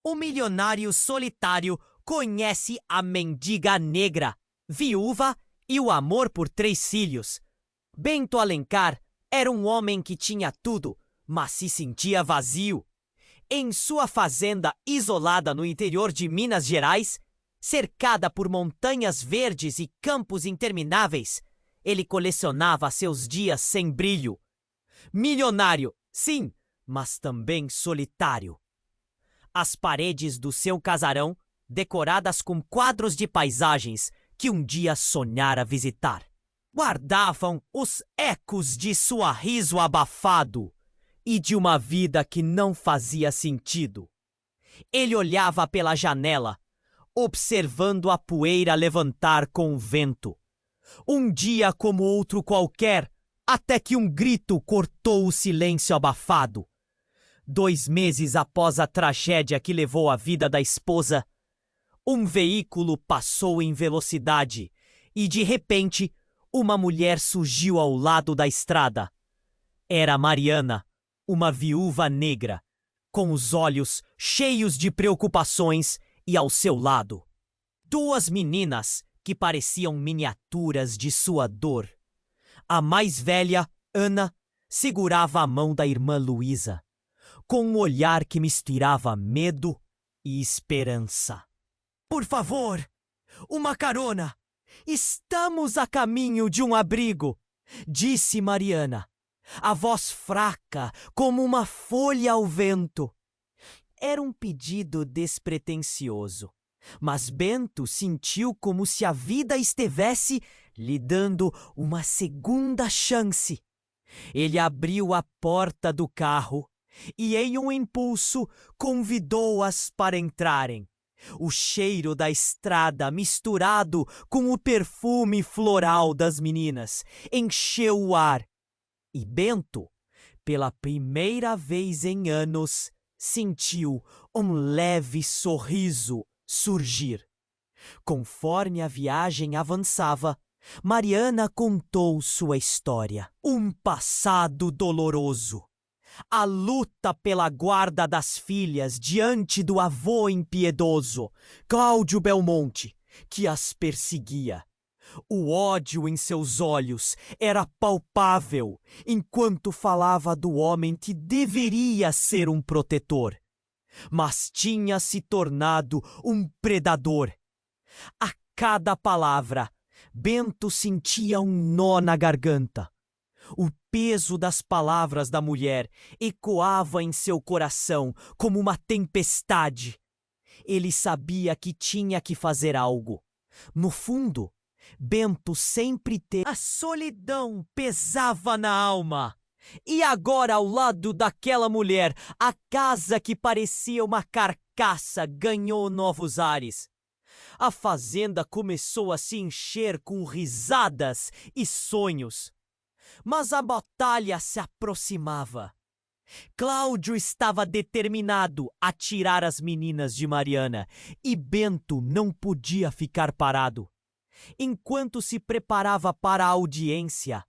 O milionário solitário conhece a mendiga negra, viúva e o amor por 3 filhos. Bento Alencar era um homem que tinha tudo, mas se sentia vazio. Em sua fazenda isolada no interior de Minas Gerais, cercada por montanhas verdes e campos intermináveis, ele colecionava seus dias sem brilho. Milionário, sim, mas também solitário. As paredes do seu casarão, decoradas com quadros de paisagens que um dia sonhara visitar, guardavam os ecos de sua riso abafado e de uma vida que não fazia sentido. Ele olhava pela janela, observando a poeira levantar com o vento. Um dia como outro qualquer, até que um grito cortou o silêncio abafado. 2 meses após a tragédia que levou a vida da esposa, um veículo passou em velocidade e, de repente, uma mulher surgiu ao lado da estrada. Era Mariana, uma viúva negra, com os olhos cheios de preocupações e ao seu lado 2 meninas que pareciam miniaturas de sua dor. A mais velha, Ana, segurava a mão da irmã Luísa, com um olhar que misturava medo e esperança. "Por favor, uma carona! Estamos a caminho de um abrigo", disse Mariana, a voz fraca como uma folha ao vento. Era um pedido despretensioso, mas Bento sentiu como se a vida estivesse lhe dando uma segunda chance. Ele abriu a porta do carro e, em um impulso, convidou-as para entrarem. O cheiro da estrada, misturado com o perfume floral das meninas, encheu o ar. E Bento, pela primeira vez em anos, sentiu um leve sorriso surgir. Conforme a viagem avançava, Mariana contou sua história. Um passado doloroso. A luta pela guarda das filhas diante do avô impiedoso, Cláudio Belmonte, que as perseguia. O ódio em seus olhos era palpável enquanto falava do homem que deveria ser um protetor, mas tinha se tornado um predador. A cada palavra, Bento sentia um nó na garganta. O peso das palavras da mulher ecoava em seu coração como uma tempestade. Ele sabia que tinha que fazer algo. No fundo, Bento sempre teve. A solidão pesava na alma. E agora, ao lado daquela mulher, a casa que parecia uma carcaça ganhou novos ares. A fazenda começou a se encher com risadas e sonhos. Mas a batalha se aproximava. Cláudio estava determinado a tirar as meninas de Mariana e Bento não podia ficar parado. Enquanto se preparava para a audiência,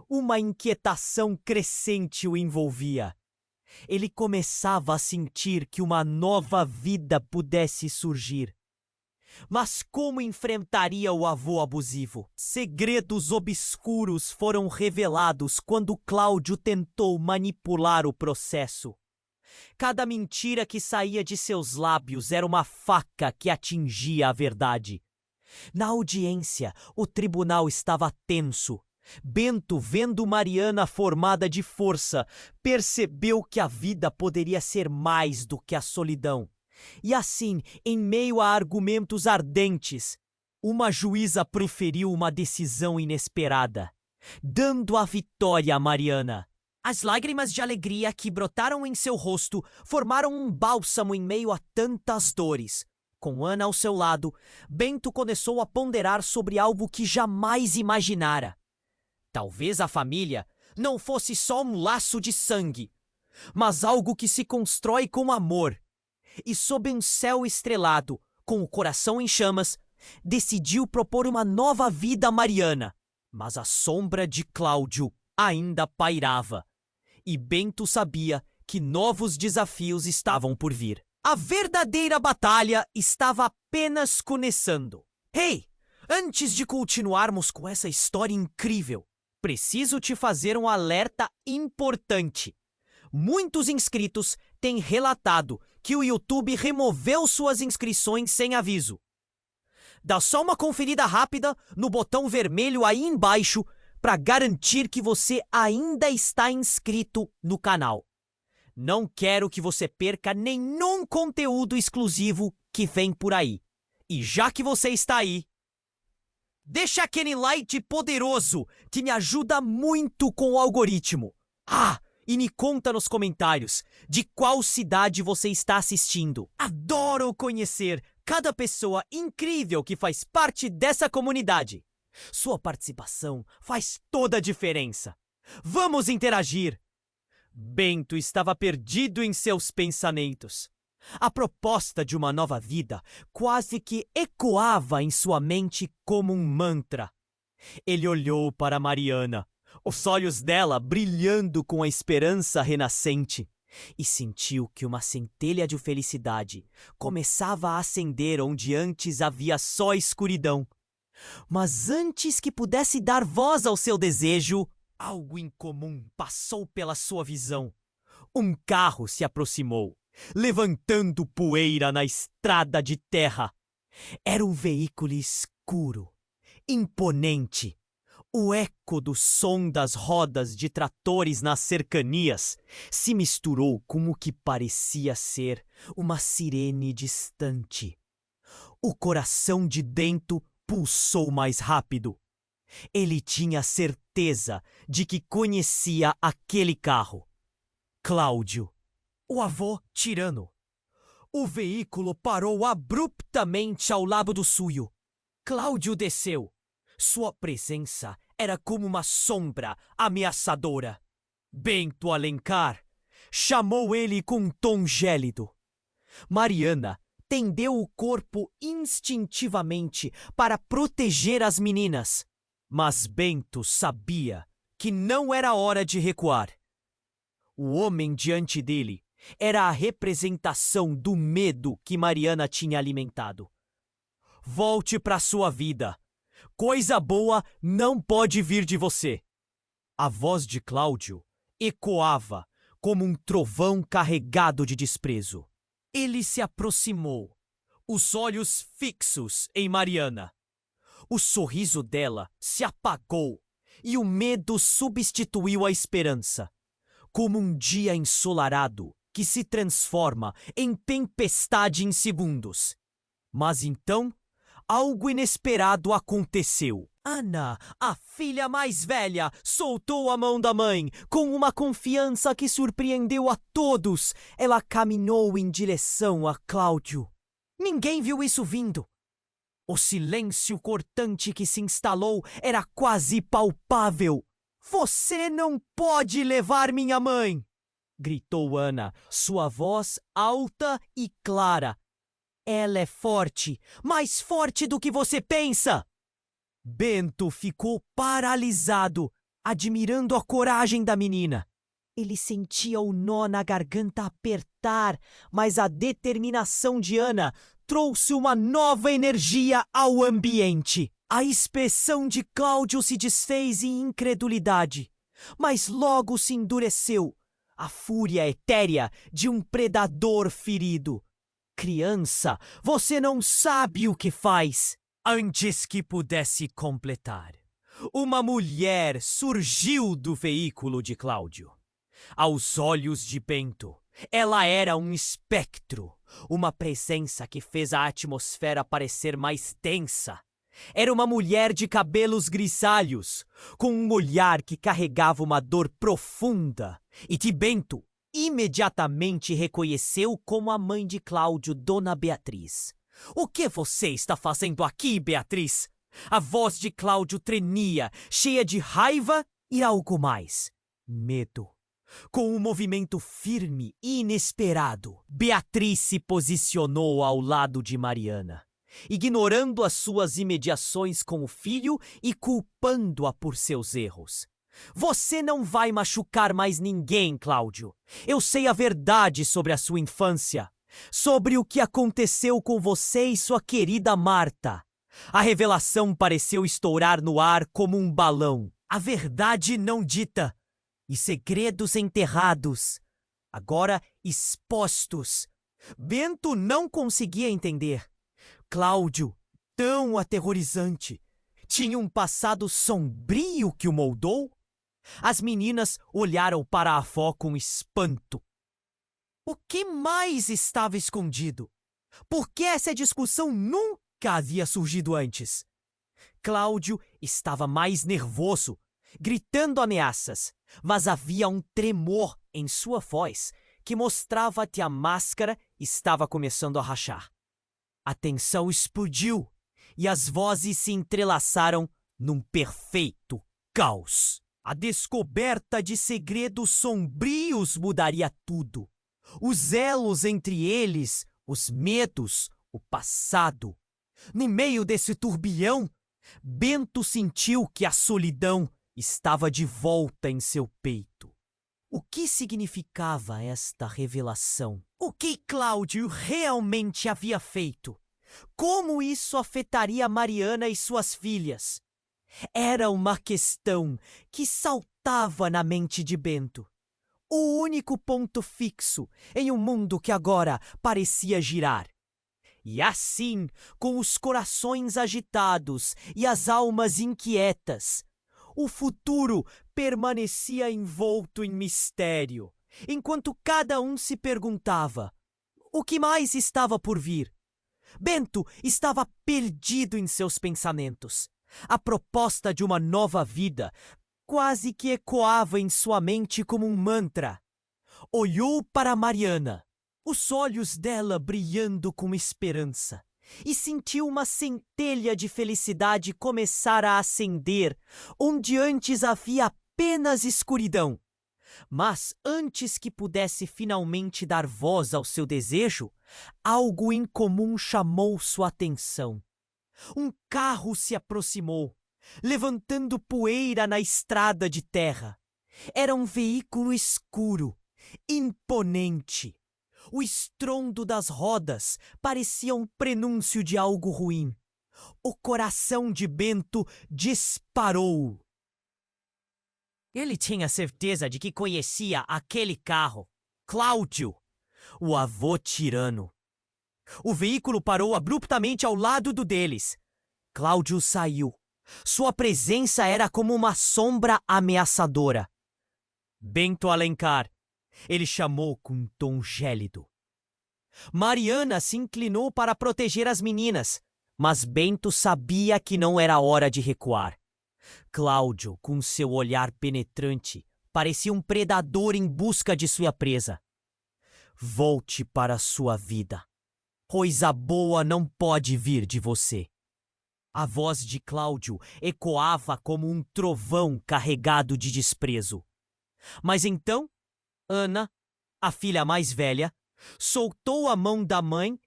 uma inquietação crescente o envolvia. Ele começava a sentir que uma nova vida pudesse surgir. Mas como enfrentaria o avô abusivo? Segredos obscuros foram revelados quando Cláudio tentou manipular o processo. Cada mentira que saía de seus lábios era uma faca que atingia a verdade. Na audiência, o tribunal estava tenso. Bento, vendo Mariana formada de força, percebeu que a vida poderia ser mais do que a solidão. E assim, em meio a argumentos ardentes, uma juíza proferiu uma decisão inesperada, dando a vitória a Mariana. As lágrimas de alegria que brotaram em seu rosto formaram um bálsamo em meio a tantas dores. Com Ana ao seu lado, Bento começou a ponderar sobre algo que jamais imaginara. Talvez a família não fosse só um laço de sangue, mas algo que se constrói com amor. E sob um céu estrelado, com o coração em chamas, decidiu propor uma nova vida a Mariana. Mas a sombra de Cláudio ainda pairava, e Bento sabia que novos desafios estavam por vir. A verdadeira batalha estava apenas começando. Hey, antes de continuarmos com essa história incrível, preciso te fazer um alerta importante. Muitos inscritos têm relatado que o YouTube removeu suas inscrições sem aviso. Dá só uma conferida rápida no botão vermelho aí embaixo para garantir que você ainda está inscrito no canal. Não quero que você perca nenhum conteúdo exclusivo que vem por aí. E já que você está aí, deixa aquele like poderoso que me ajuda muito com o algoritmo. E me conta nos comentários de qual cidade você está assistindo. Adoro conhecer cada pessoa incrível que faz parte dessa comunidade. Sua participação faz toda a diferença. Vamos interagir! Bento estava perdido em seus pensamentos. A proposta de uma nova vida quase que ecoava em sua mente como um mantra. Ele olhou para Mariana, os olhos dela brilhando com a esperança renascente, e sentiu que uma centelha de felicidade começava a acender onde antes havia só escuridão. Mas antes que pudesse dar voz ao seu desejo, algo incomum passou pela sua visão. Um carro se aproximou, levantando poeira na estrada de terra. Era um veículo escuro, imponente. O eco do som das rodas de tratores nas cercanias se misturou com o que parecia ser uma sirene distante. O coração de Bento pulsou mais rápido. Ele tinha certeza de que conhecia aquele carro. Cláudio, o avô tirano. O veículo parou abruptamente ao lado do suyo. Cláudio desceu. Sua presença era como uma sombra ameaçadora. Bento Alencar chamou ele com um tom gélido. Mariana tendeu o corpo instintivamente para proteger as meninas. Mas Bento sabia que não era hora de recuar. O homem diante dele era a representação do medo que Mariana tinha alimentado. Volte para sua vida. Coisa boa não pode vir de você. A voz de Cláudio ecoava como um trovão carregado de desprezo. Ele se aproximou, os olhos fixos em Mariana. O sorriso dela se apagou e o medo substituiu a esperança, como um dia ensolarado que se transforma em tempestade em segundos. Mas então, algo inesperado aconteceu. Ana, a filha mais velha, soltou a mão da mãe com uma confiança que surpreendeu a todos. Ela caminhou em direção a Cláudio. Ninguém viu isso vindo. O silêncio cortante que se instalou era quase palpável. Você não pode levar minha mãe! Gritou Ana, sua voz alta e clara. Ela é forte, mais forte do que você pensa! Bento ficou paralisado, admirando a coragem da menina. Ele sentia o nó na garganta apertar, mas a determinação de Ana trouxe uma nova energia ao ambiente. A expressão de Cláudio se desfez em incredulidade, mas logo se endureceu, a fúria etérea de um predador ferido. Criança, você não sabe o que faz. Antes que pudesse completar, uma mulher surgiu do veículo de Cláudio. Aos olhos de Bento, ela era um espectro, uma presença que fez a atmosfera parecer mais tensa. Era uma mulher de cabelos grisalhos, com um olhar que carregava uma dor profunda, e que Bento imediatamente reconheceu como a mãe de Cláudio, Dona Beatriz. O que você está fazendo aqui, Beatriz? A voz de Cláudio tremia, cheia de raiva e algo mais, medo. Com um movimento firme e inesperado, Beatriz se posicionou ao lado de Mariana, ignorando as suas imediações com o filho e culpando-a por seus erros. Você não vai machucar mais ninguém, Cláudio. Eu sei a verdade sobre a sua infância. sobre o que aconteceu com você e sua querida Marta. A revelação pareceu estourar no ar como um balão. A verdade não dita e segredos enterrados, agora expostos. Bento não conseguia entender. Cláudio, tão aterrorizante, tinha um passado sombrio que o moldou? As meninas olharam para a avó com espanto. O que mais estava escondido? Por que essa discussão nunca havia surgido antes? Cláudio estava mais nervoso, gritando ameaças, mas havia um tremor em sua voz que mostrava que a máscara estava começando a rachar. A tensão explodiu e as vozes se entrelaçaram num perfeito caos. A descoberta de segredos sombrios mudaria tudo. Os elos entre eles, os medos, o passado. No meio desse turbilhão, Bento sentiu que a solidão estava de volta em seu peito. O que significava esta revelação? O que Cláudio realmente havia feito? Como isso afetaria Mariana e suas filhas? Era uma questão que saltava na mente de Bento. O único ponto fixo em um mundo que agora parecia girar. E assim, com os corações agitados e as almas inquietas, o futuro permanecia envolto em mistério, enquanto cada um se perguntava o que mais estava por vir. Bento estava perdido em seus pensamentos. A proposta de uma nova vida quase que ecoava em sua mente como um mantra. Olhou para Mariana, os olhos dela brilhando com esperança, e sentiu uma centelha de felicidade começar a acender, onde antes havia apenas escuridão. Mas antes que pudesse finalmente dar voz ao seu desejo, algo incomum chamou sua atenção. Um carro se aproximou, levantando poeira na estrada de terra. Era um veículo escuro, imponente. O estrondo das rodas parecia um prenúncio de algo ruim. O coração de Bento disparou. Ele tinha certeza de que conhecia aquele carro. Cláudio, o avô tirano. O veículo parou abruptamente ao lado do deles. Cláudio saiu. Sua presença era como uma sombra ameaçadora. Bento Alencar, ele chamou com um tom gélido. Mariana se inclinou para proteger as meninas, mas Bento sabia que não era hora de recuar. Cláudio, com seu olhar penetrante, parecia um predador em busca de sua presa. Volte para sua vida. Coisa boa não pode vir de você. A voz de Cláudio ecoava como um trovão carregado de desprezo. Mas então, Ana, a filha mais velha, soltou a mão da mãe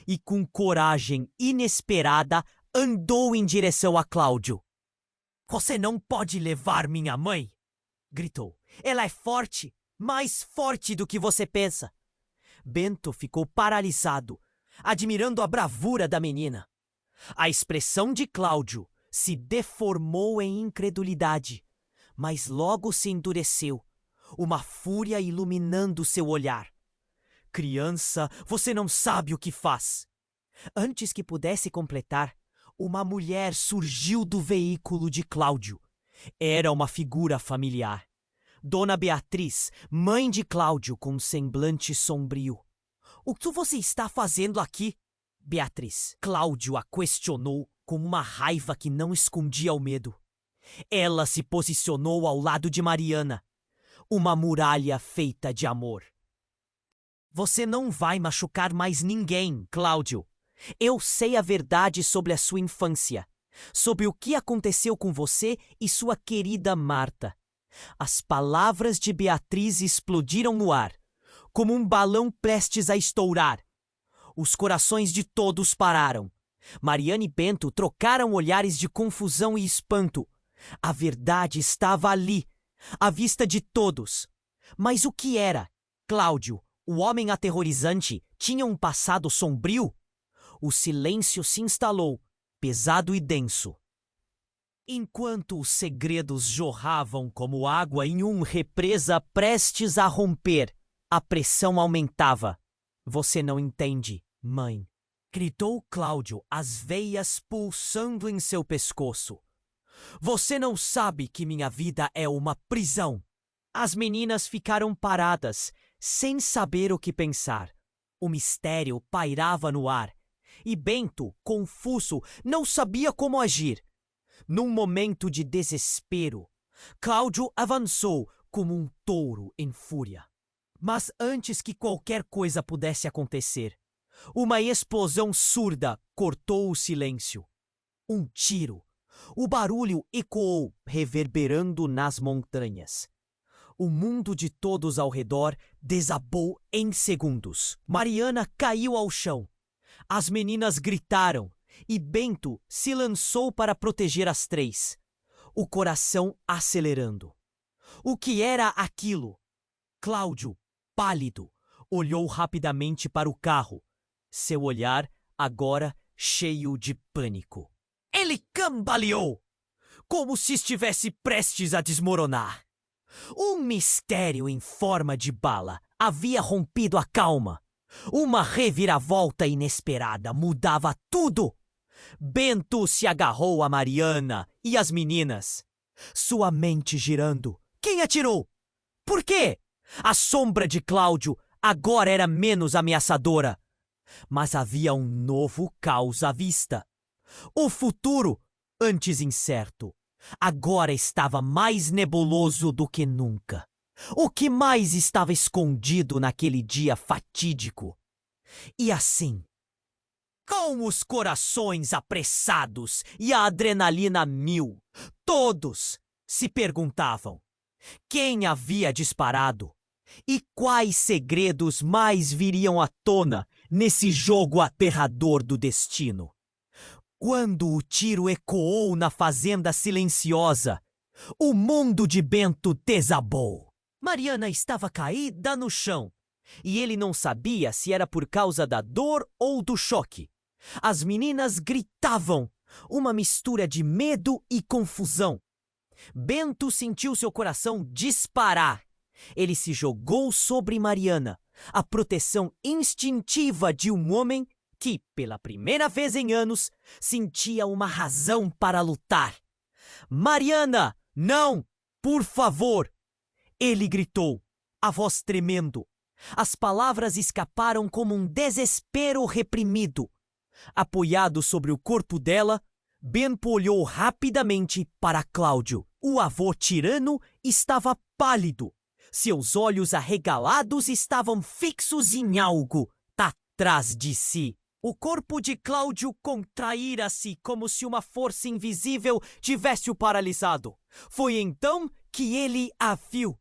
e, com coragem inesperada, andou em direção a Cláudio. Você não pode levar minha mãe! Gritou. Ela é forte, mais forte do que você pensa. Bento ficou paralisado, admirando a bravura da menina. A expressão de Cláudio se deformou em incredulidade, mas logo se endureceu, uma fúria iluminando seu olhar. Criança, você não sabe o que faz. Antes que pudesse completar, uma mulher surgiu do veículo de Cláudio. Era uma figura familiar. Dona Beatriz, mãe de Cláudio, com um semblante sombrio. O que você está fazendo aqui? Beatriz. Cláudio a questionou com uma raiva que não escondia o medo. Ela se posicionou ao lado de Mariana, uma muralha feita de amor. Você não vai machucar mais ninguém, Cláudio. Eu sei a verdade sobre a sua infância, sobre o que aconteceu com você e sua querida Marta. As palavras de Beatriz explodiram no ar, como um balão prestes a estourar. Os corações de todos pararam. Mariana e Bento trocaram olhares de confusão e espanto. A verdade estava ali, à vista de todos. Mas o que era? Cláudio, O homem aterrorizante tinha um passado sombrio? O silêncio se instalou, pesado e denso. Enquanto os segredos jorravam como água em uma represa prestes a romper, a pressão aumentava. Você não entende, mãe, gritou Cláudio, as veias pulsando em seu pescoço. Você não sabe que minha vida é uma prisão. As meninas ficaram paradas, sem saber o que pensar. O mistério pairava no ar, e Bento, confuso, não sabia como agir. Num momento de desespero, Cláudio avançou como um touro em fúria. Mas antes que qualquer coisa pudesse acontecer, uma explosão surda cortou o silêncio. Um tiro. O barulho ecoou, reverberando nas montanhas. O mundo de todos ao redor desabou em segundos. Mariana caiu ao chão. As meninas gritaram e Bento se lançou para proteger as três, o coração acelerando. O que era aquilo? Cláudio, pálido, olhou rapidamente para o carro, seu olhar agora cheio de pânico. Ele cambaleou, como se estivesse prestes a desmoronar. Um mistério em forma de bala havia rompido a calma. Uma reviravolta inesperada mudava tudo. Bento se agarrou a Mariana e as meninas, sua mente girando. Quem atirou? Por quê? A sombra de Cláudio agora era menos ameaçadora. Mas havia um novo caos à vista. O futuro, antes incerto, agora estava mais nebuloso do que nunca. O que mais estava escondido naquele dia fatídico? E assim, com os corações apressados e a adrenalina a mil, todos se perguntavam quem havia disparado e quais segredos mais viriam à tona nesse jogo aterrador do destino. Quando o tiro ecoou na fazenda silenciosa, o mundo de Bento desabou. Mariana estava caída no chão, e ele não sabia se era por causa da dor ou do choque. As meninas gritavam, uma mistura de medo e confusão. Bento sentiu seu coração disparar. Ele se jogou sobre Mariana, a proteção instintiva de um homem que, pela primeira vez em anos, sentia uma razão para lutar. Mariana, não! Por favor! Ele gritou, a voz tremendo. As palavras escaparam como um desespero reprimido. Apoiado sobre o corpo dela, Bento olhou rapidamente para Cláudio. O avô tirano estava pálido. Seus olhos arregalados estavam fixos em algo atrás de si. O corpo de Cláudio contraíra-se como se uma força invisível tivesse o paralisado. Foi então que ele a viu.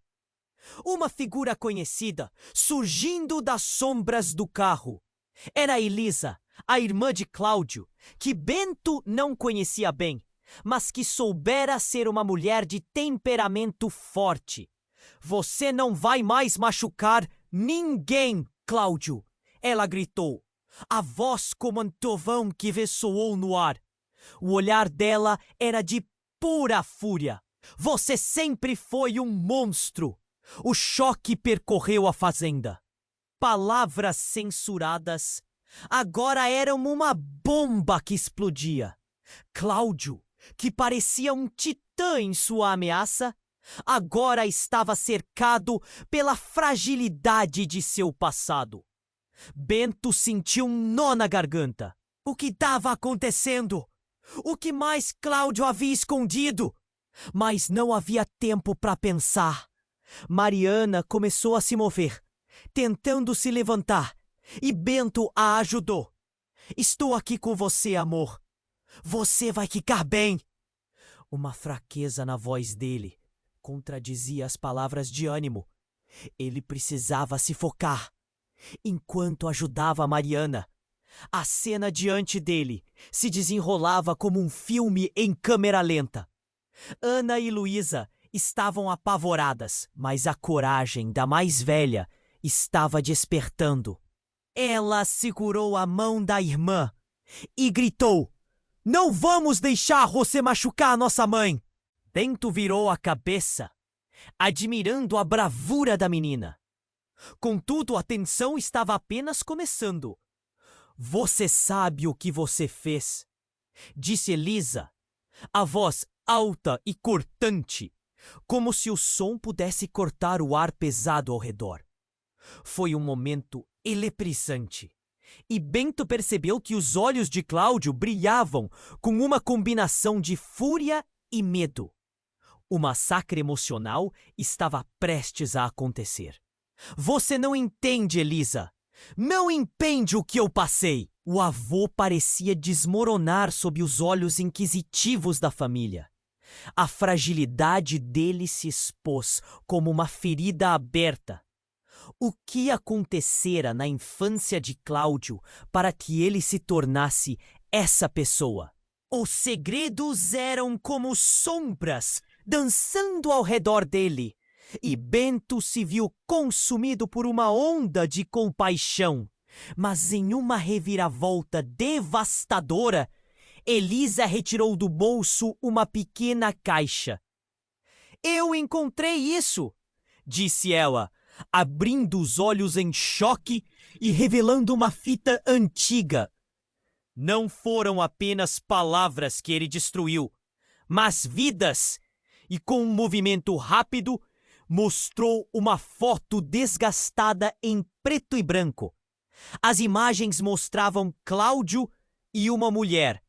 Uma figura conhecida, surgindo das sombras do carro. Era Elisa, a irmã de Cláudio, que Bento não conhecia bem, mas que soubera ser uma mulher de temperamento forte. Você não vai mais machucar ninguém, Cláudio, ela gritou, a voz como um trovão que ressoou no ar. O olhar dela era de pura fúria. Você sempre foi um monstro. O choque percorreu a fazenda. Palavras censuradas agora eram uma bomba que explodia. Cláudio, que parecia um titã em sua ameaça, agora estava cercado pela fragilidade de seu passado. Bento sentiu um nó na garganta. O que estava acontecendo? O que mais Cláudio havia escondido? Mas não havia tempo para pensar. Mariana começou a se mover, tentando se levantar, e Bento a ajudou. Estou aqui com você, amor. Você vai ficar bem. Uma fraqueza na voz dele contradizia as palavras de ânimo. Ele precisava se focar. Enquanto ajudava Mariana, a cena diante dele se desenrolava como um filme em câmera lenta. Ana e Luísa estavam apavoradas, mas a coragem da mais velha estava despertando. Ela segurou a mão da irmã e gritou: "Não vamos deixar você machucar nossa mãe!" Bento virou a cabeça, admirando a bravura da menina. Contudo, a tensão estava apenas começando. "Você sabe o que você fez?" disse Elisa, a voz alta e cortante, como se o som pudesse cortar o ar pesado ao redor. Foi um momento eletrizante, e Bento percebeu que os olhos de Cláudio brilhavam com uma combinação de fúria e medo. O massacre emocional estava prestes a acontecer. "Você não entende, Elisa. Não entende o que eu passei." O avô parecia desmoronar sob os olhos inquisitivos da família. A fragilidade dele se expôs como uma ferida aberta. O que acontecera na infância de Cláudio para que ele se tornasse essa pessoa? Os segredos eram como sombras dançando ao redor dele, e Bento se viu consumido por uma onda de compaixão. Mas em uma reviravolta devastadora, Elisa retirou do bolso uma pequena caixa. "Eu encontrei isso!" disse ela, abrindo os olhos em choque e revelando uma fita antiga. Não foram apenas palavras que ele destruiu, mas vidas, e com um movimento rápido, mostrou uma foto desgastada em preto e branco. As imagens mostravam Cláudio e uma mulher,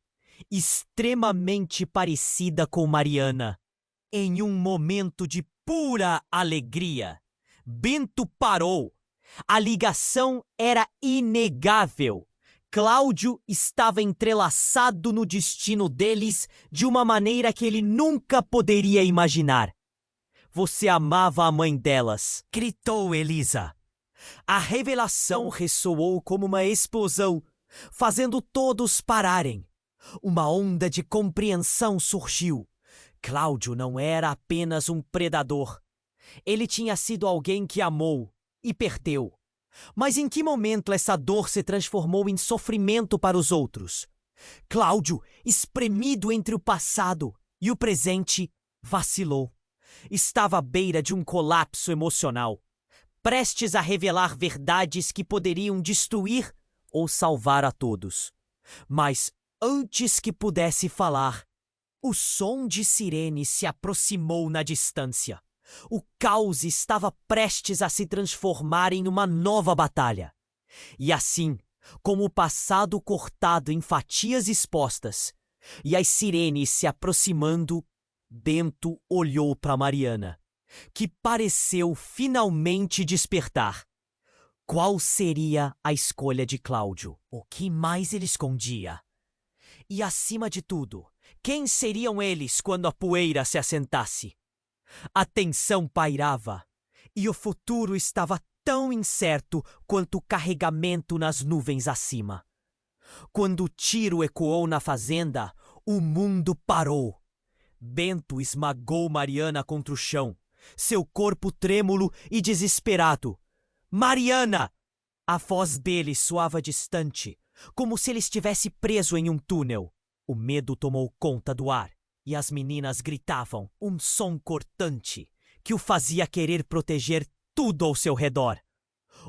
extremamente parecida com Mariana. Em um momento de pura alegria, Bento parou. A ligação era inegável. Cláudio estava entrelaçado no destino deles de uma maneira que ele nunca poderia imaginar. "Você amava a mãe delas", gritou Elisa. A revelação ressoou como uma explosão, fazendo todos pararem. Uma onda de compreensão surgiu. Cláudio não era apenas um predador. Ele tinha sido alguém que amou e perdeu. Mas em que momento essa dor se transformou em sofrimento para os outros? Cláudio, espremido entre o passado e o presente, vacilou. Estava à beira de um colapso emocional, prestes a revelar verdades que poderiam destruir ou salvar a todos. Mas antes que pudesse falar, o som de sirene se aproximou na distância. O caos estava prestes a se transformar em uma nova batalha. E assim, com o passado cortado em fatias expostas e as sirenes se aproximando, Bento olhou para Mariana, que pareceu finalmente despertar. Qual seria a escolha de Cláudio? O que mais ele escondia? E, acima de tudo, quem seriam eles quando a poeira se assentasse? A tensão pairava, e o futuro estava tão incerto quanto o carregamento nas nuvens acima. Quando o tiro ecoou na fazenda, o mundo parou. Bento esmagou Mariana contra o chão, seu corpo trêmulo e desesperado. "Mariana!" A voz dele soava distante, como se ele estivesse preso em um túnel. O medo tomou conta do ar, e as meninas gritavam, um som cortante, que o fazia querer proteger tudo ao seu redor.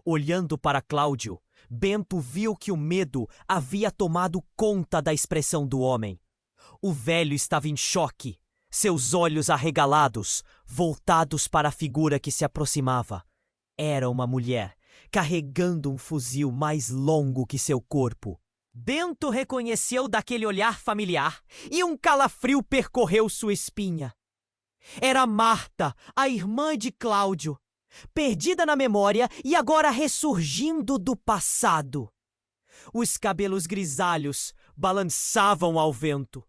Olhando para Cláudio, Bento viu que o medo havia tomado conta da expressão do homem. O velho estava em choque, seus olhos arregalados, voltados para a figura que se aproximava. Era uma mulher, carregando um fuzil mais longo que seu corpo. Bento reconheceu daquele olhar familiar e um calafrio percorreu sua espinha. Era Marta, a irmã de Cláudio, perdida na memória e agora ressurgindo do passado. Os cabelos grisalhos balançavam ao vento,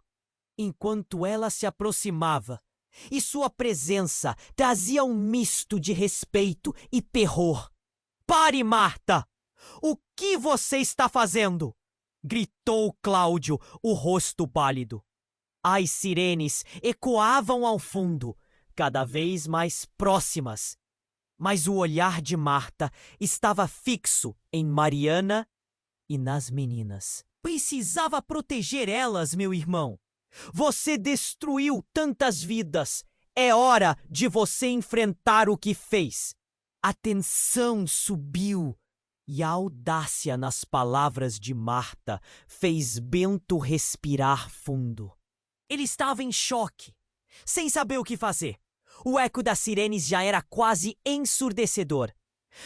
enquanto ela se aproximava, e sua presença trazia um misto de respeito e terror. "Pare, Marta! O que você está fazendo?" gritou Cláudio, o rosto pálido. As sirenes ecoavam ao fundo, cada vez mais próximas. Mas o olhar de Marta estava fixo em Mariana e nas meninas. Precisava proteger elas, meu irmão. Você destruiu tantas vidas. É hora de você enfrentar o que fez. A tensão subiu e a audácia nas palavras de Marta fez Bento respirar fundo. Ele estava em choque, sem saber o que fazer. O eco das sirenes já era quase ensurdecedor.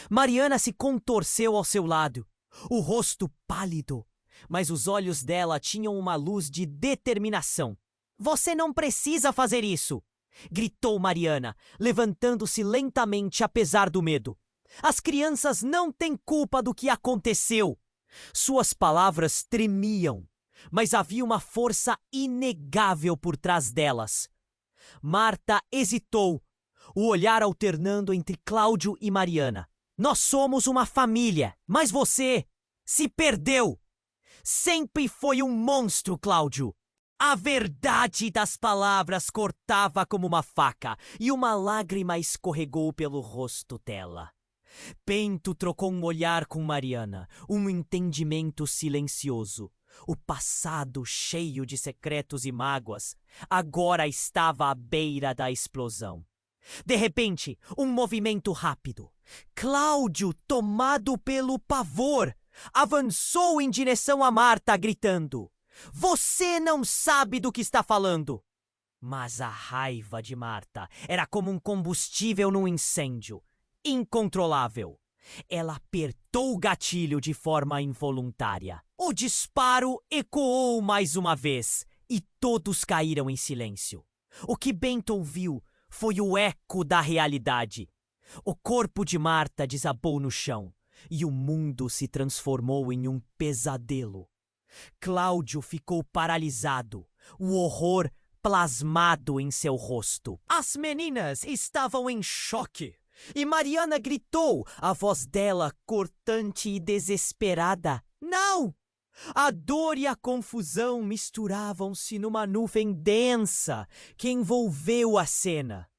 Mariana se contorceu ao seu lado, o rosto pálido, mas os olhos dela tinham uma luz de determinação. Você não precisa fazer isso! Gritou Mariana, levantando-se lentamente apesar do medo. As crianças não têm culpa do que aconteceu. Suas palavras tremiam, mas havia uma força inegável por trás delas. Marta hesitou, o olhar alternando entre Cláudio e Mariana. Nós somos uma família, mas você se perdeu. Sempre foi um monstro, Cláudio. A verdade das palavras cortava como uma faca e uma lágrima escorregou pelo rosto dela. Bento trocou um olhar com Mariana, um entendimento silencioso. O passado, cheio de secretos e mágoas, agora estava à beira da explosão. De repente, um movimento rápido. Cláudio, tomado pelo pavor, avançou em direção a Marta, gritando: Você não sabe do que está falando! Mas a raiva de Marta era como um combustível num incêndio, incontrolável. Ela apertou o gatilho de forma involuntária. O disparo ecoou mais uma vez e todos caíram em silêncio. O que Bento ouviu foi o eco da realidade. O corpo de Marta desabou no chão e o mundo se transformou em um pesadelo. Cláudio ficou paralisado, o horror plasmado em seu rosto. As meninas estavam em choque e Mariana gritou, a voz dela cortante e desesperada: Não! A dor e a confusão misturavam-se numa nuvem densa que envolveu a cena.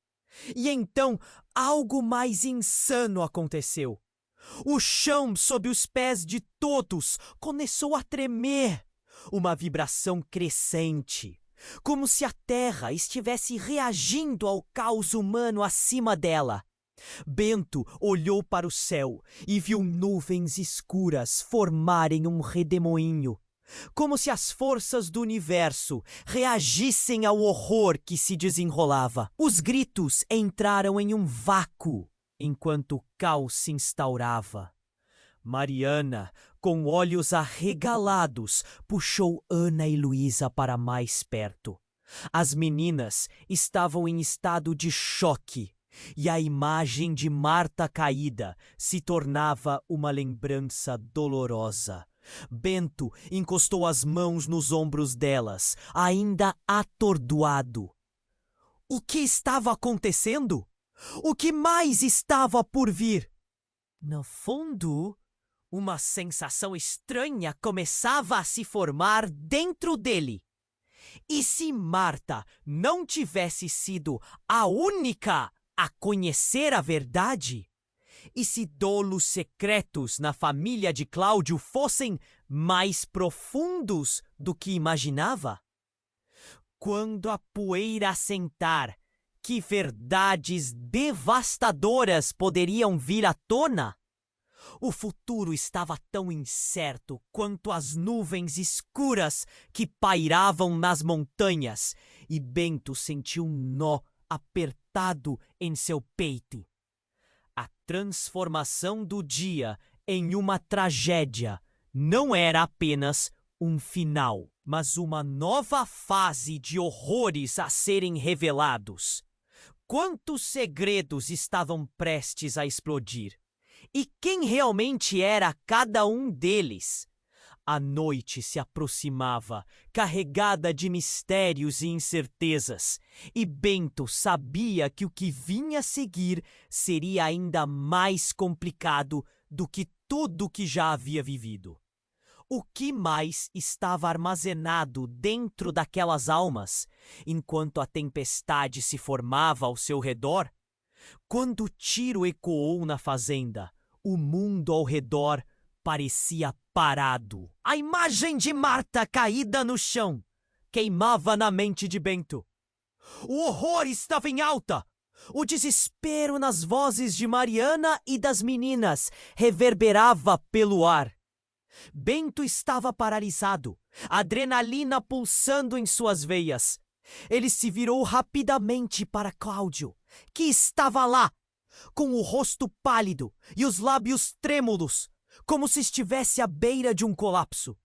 E então algo mais insano aconteceu. O chão sob os pés de todos começou a tremer, uma vibração crescente, como se a terra estivesse reagindo ao caos humano acima dela. Bento olhou para o céu e viu nuvens escuras formarem um redemoinho, como se as forças do universo reagissem ao horror que se desenrolava. Os gritos entraram em um vácuo, enquanto o caos se instaurava. Mariana, com olhos arregalados, puxou Ana e Luísa para mais perto. As meninas estavam em estado de choque, e a imagem de Marta caída se tornava uma lembrança dolorosa. Bento encostou as mãos nos ombros delas, ainda atordoado. O que estava acontecendo? O que mais estava por vir? No fundo, uma sensação estranha começava a se formar dentro dele. E se Marta não tivesse sido a única a conhecer a verdade? E se dolos secretos na família de Cláudio fossem mais profundos do que imaginava? Quando a poeira assentar, que verdades devastadoras poderiam vir à tona? O futuro estava tão incerto quanto as nuvens escuras que pairavam nas montanhas, e Bento sentiu um nó apertado em seu peito. A transformação do dia em uma tragédia não era apenas um final, mas uma nova fase de horrores a serem revelados. Quantos segredos estavam prestes a explodir? E quem realmente era cada um deles? A noite se aproximava, carregada de mistérios e incertezas, e Bento sabia que o que vinha a seguir seria ainda mais complicado do que tudo que já havia vivido. O que mais estava armazenado dentro daquelas almas, enquanto a tempestade se formava ao seu redor? Quando o tiro ecoou na fazenda, o mundo ao redor parecia parado. A imagem de Marta caída no chão queimava na mente de Bento. O horror estava em alta. O desespero nas vozes de Mariana e das meninas reverberava pelo ar. Bento estava paralisado, a adrenalina pulsando em suas veias. Ele se virou rapidamente para Cláudio, que estava lá, com o rosto pálido e os lábios trêmulos, como se estivesse à beira de um colapso.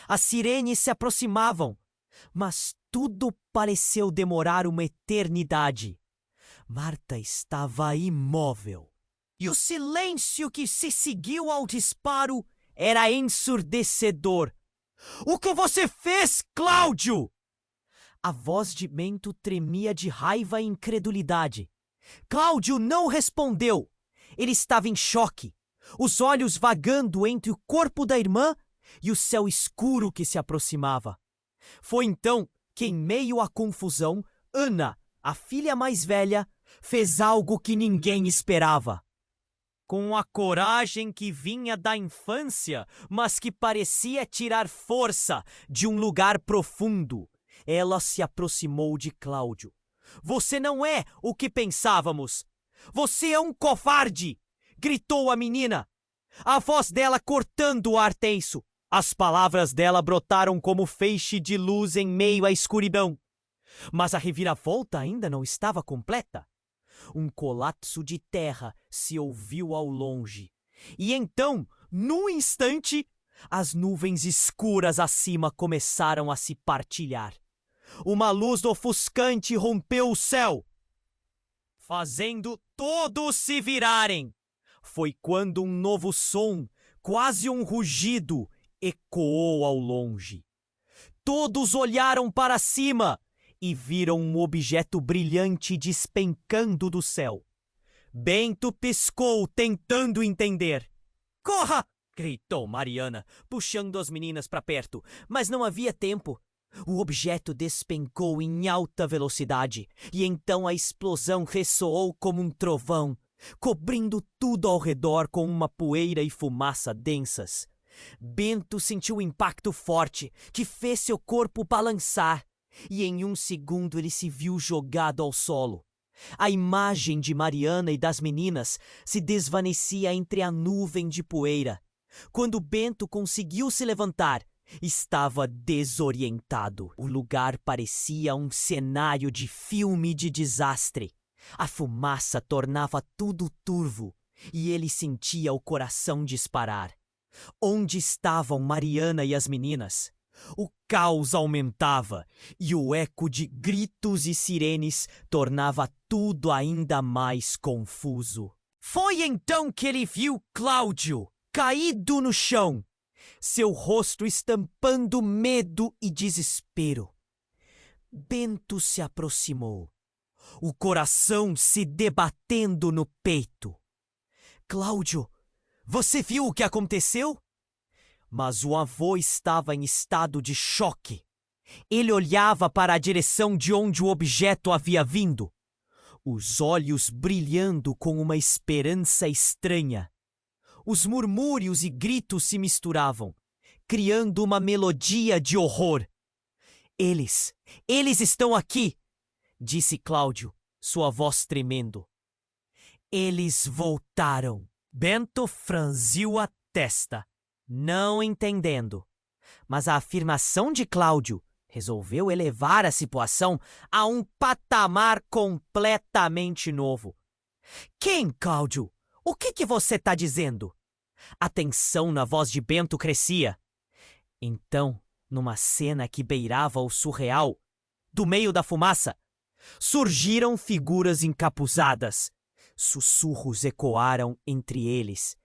As sirenes se aproximavam, mas tudo pareceu demorar uma eternidade. Marta estava imóvel, e o silêncio que se seguiu ao disparo era ensurdecedor. "O que você fez, Cláudio?" A voz de Bento tremia de raiva e incredulidade. Cláudio não respondeu. Ele estava em choque, os olhos vagando entre o corpo da irmã e o céu escuro que se aproximava. Foi então que, em meio à confusão, Ana, a filha mais velha, fez algo que ninguém esperava. Com a coragem que vinha da infância, mas que parecia tirar força de um lugar profundo, ela se aproximou de Cláudio. "Você não é o que pensávamos! Você é um covarde!" gritou a menina, a voz dela cortando o ar tenso. As palavras dela brotaram como feixe de luz em meio à escuridão. Mas a reviravolta ainda não estava completa. Um colapso de terra se ouviu ao longe. E então, num instante, as nuvens escuras acima começaram a se partilhar. Uma luz ofuscante rompeu o céu, fazendo todos se virarem. Foi quando um novo som, quase um rugido, ecoou ao longe. Todos olharam para cima e viram um objeto brilhante despencando do céu. Bento piscou, tentando entender. "Corra!" gritou Mariana, puxando as meninas para perto, mas não havia tempo. O objeto despencou em alta velocidade, e então a explosão ressoou como um trovão, cobrindo tudo ao redor com uma poeira e fumaça densas. Bento sentiu um impacto forte que fez seu corpo balançar, e em um segundo ele se viu jogado ao solo. A imagem de Mariana e das meninas se desvanecia entre a nuvem de poeira. Quando Bento conseguiu se levantar, estava desorientado. O lugar parecia um cenário de filme de desastre. A fumaça tornava tudo turvo e ele sentia o coração disparar. Onde estavam Mariana e as meninas? O caos aumentava e o eco de gritos e sirenes tornava tudo ainda mais confuso. Foi então que ele viu Cláudio caído no chão, seu rosto estampando medo e desespero. Bento se aproximou, o coração se debatendo no peito. "Cláudio, você viu o que aconteceu?" Mas o avô estava em estado de choque. Ele olhava para a direção de onde o objeto havia vindo, os olhos brilhando com uma esperança estranha. Os murmúrios e gritos se misturavam, criando uma melodia de horror. Eles estão aqui!" disse Cláudio, sua voz tremendo. "Eles voltaram." Bento franziu a testa, não entendendo. Mas a afirmação de Cláudio resolveu elevar a situação a um patamar completamente novo. "Quem, Cláudio? O que você está dizendo?" A tensão na voz de Bento crescia. Então, numa cena que beirava o surreal, do meio da fumaça, surgiram figuras encapuzadas. Sussurros ecoaram entre eles.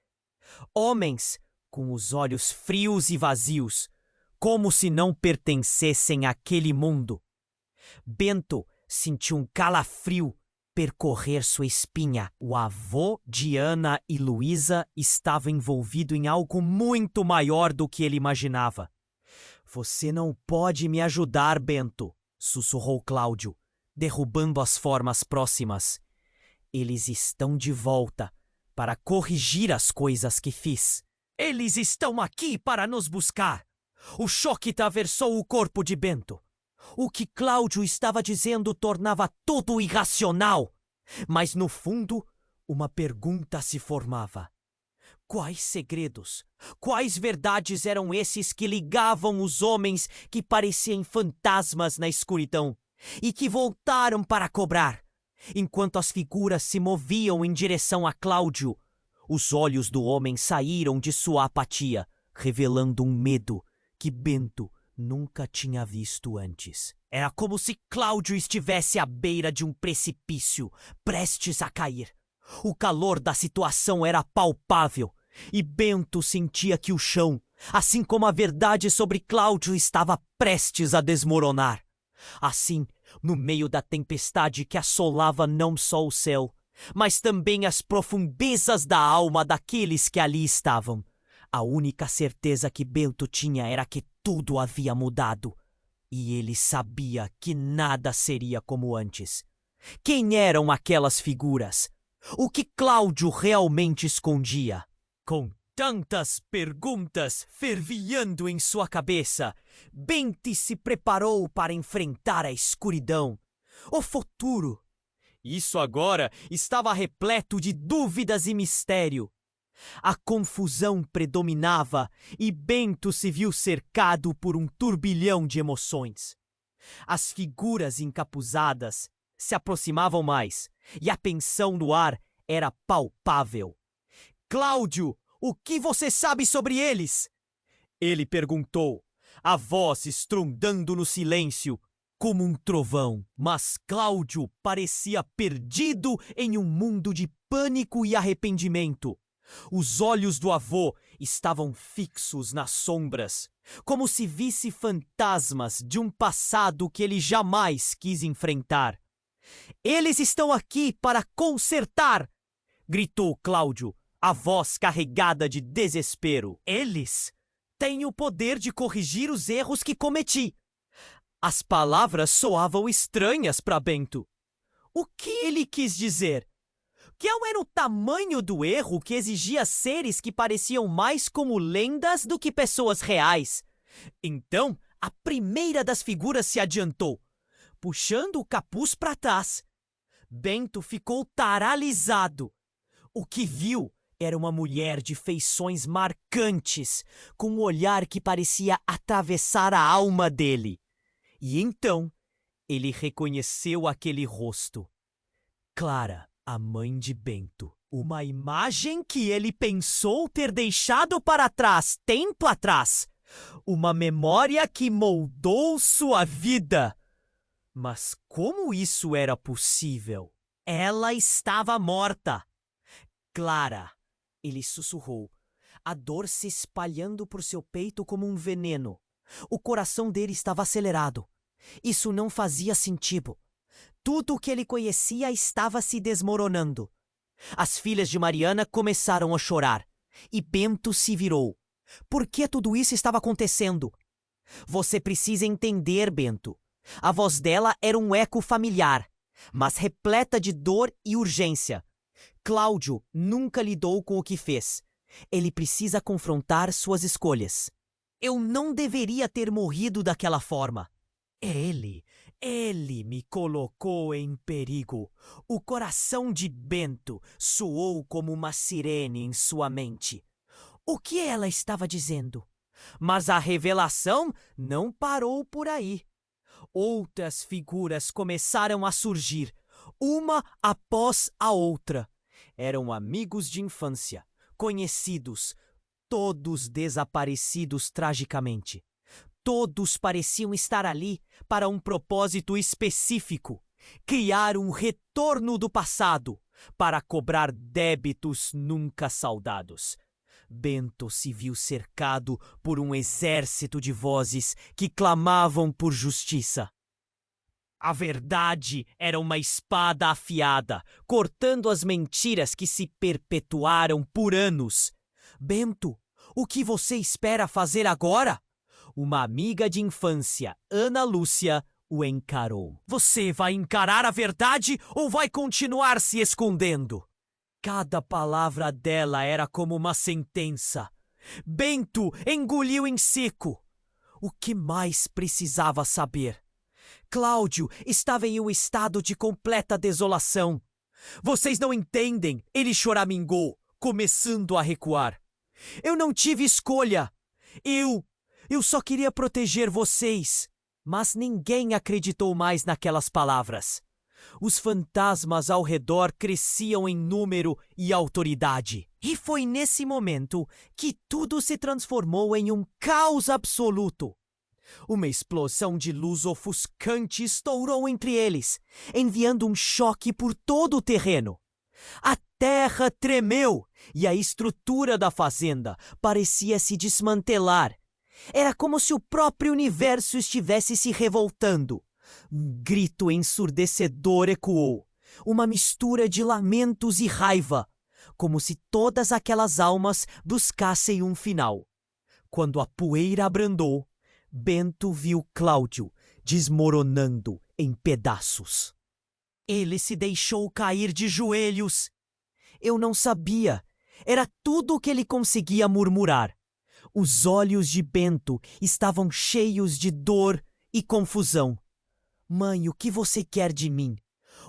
Homens com os olhos frios e vazios, como se não pertencessem àquele mundo. Bento sentiu um calafrio percorrer sua espinha. O avô de Ana e Luísa estava envolvido em algo muito maior do que ele imaginava. "Você não pode me ajudar, Bento", sussurrou Cláudio, derrubando as formas próximas. Eles estão de volta para corrigir as coisas que fiz. Eles estão aqui para nos buscar. O choque atravessou o corpo de Bento. O que Cláudio estava dizendo tornava tudo irracional. Mas, no fundo, uma pergunta se formava. Quais segredos, quais verdades eram esses que ligavam os homens que pareciam fantasmas na escuridão e que voltaram para cobrar? Enquanto as figuras se moviam em direção a Cláudio, os olhos do homem saíram de sua apatia, revelando um medo que Bento nunca tinha visto antes. Era como se Cláudio estivesse à beira de um precipício, prestes a cair. O calor da situação era palpável, e Bento sentia que o chão, assim como a verdade sobre Cláudio, estava prestes a desmoronar. Assim, no meio da tempestade que assolava não só o céu, mas também as profundezas da alma daqueles que ali estavam, a única certeza que Bento tinha era que tudo havia mudado, e ele sabia que nada seria como antes. Quem eram aquelas figuras? O que Cláudio realmente escondia? Com tantas perguntas fervilhando em sua cabeça, Bento se preparou para enfrentar a escuridão, o futuro. Isso agora estava repleto de dúvidas e mistério. A confusão predominava e Bento se viu cercado por um turbilhão de emoções. As figuras encapuzadas se aproximavam mais e a tensão no ar era palpável. Cláudio, o que você sabe sobre eles? Ele perguntou, a voz estrondando no silêncio como um trovão. Mas Cláudio parecia perdido em um mundo de pânico e arrependimento. Os olhos do avô estavam fixos nas sombras, como se visse fantasmas de um passado que ele jamais quis enfrentar. Eles estão aqui para consertar! Gritou Cláudio, a voz carregada de desespero. Eles têm o poder de corrigir os erros que cometi. As palavras soavam estranhas para Bento. O que ele quis dizer? Qual era o tamanho do erro que exigia seres que pareciam mais como lendas do que pessoas reais? Então, a primeira das figuras se adiantou, puxando o capuz para trás. Bento ficou paralisado. O que viu era uma mulher de feições marcantes, com um olhar que parecia atravessar a alma dele. E então, ele reconheceu aquele rosto. Clara, a mãe de Bento. Uma imagem que ele pensou ter deixado para trás tempo atrás. Uma memória que moldou sua vida. Mas como isso era possível? Ela estava morta. Clara, ele sussurrou, a dor se espalhando por seu peito como um veneno. O coração dele estava acelerado. Isso não fazia sentido. Tudo o que ele conhecia estava se desmoronando. As filhas de Mariana começaram a chorar, e Bento se virou. Por que tudo isso estava acontecendo? Você precisa entender, Bento. A voz dela era um eco familiar, mas repleta de dor e urgência. Cláudio nunca lidou com o que fez. Ele precisa confrontar suas escolhas. Eu não deveria ter morrido daquela forma. Ele me colocou em perigo. O coração de Bento soou como uma sirene em sua mente. O que ela estava dizendo? Mas a revelação não parou por aí. Outras figuras começaram a surgir, uma após a outra. Eram amigos de infância, conhecidos, todos desaparecidos tragicamente. Todos pareciam estar ali para um propósito específico: criar um retorno do passado para cobrar débitos nunca saldados. Bento se viu cercado por um exército de vozes que clamavam por justiça. A verdade era uma espada afiada, cortando as mentiras que se perpetuaram por anos. Bento, o que você espera fazer agora? Uma amiga de infância, Ana Lúcia, o encarou. Você vai encarar a verdade ou vai continuar se escondendo? Cada palavra dela era como uma sentença. Bento engoliu em seco. O que mais precisava saber? Cláudio estava em um estado de completa desolação. Vocês não entendem, ele choramingou, começando a recuar. Eu não tive escolha. Eu só queria proteger vocês. Mas ninguém acreditou mais naquelas palavras. Os fantasmas ao redor cresciam em número e autoridade. E foi nesse momento que tudo se transformou em um caos absoluto. Uma explosão de luz ofuscante estourou entre eles, enviando um choque por todo o terreno. A terra tremeu e a estrutura da fazenda parecia se desmantelar. Era como se o próprio universo estivesse se revoltando. Um grito ensurdecedor ecoou, uma mistura de lamentos e raiva, como se todas aquelas almas buscassem um final. Quando a poeira abrandou, Bento viu Cláudio desmoronando em pedaços. Ele se deixou cair de joelhos. Eu não sabia. Era tudo o que ele conseguia murmurar. Os olhos de Bento estavam cheios de dor e confusão. Mãe, o que você quer de mim?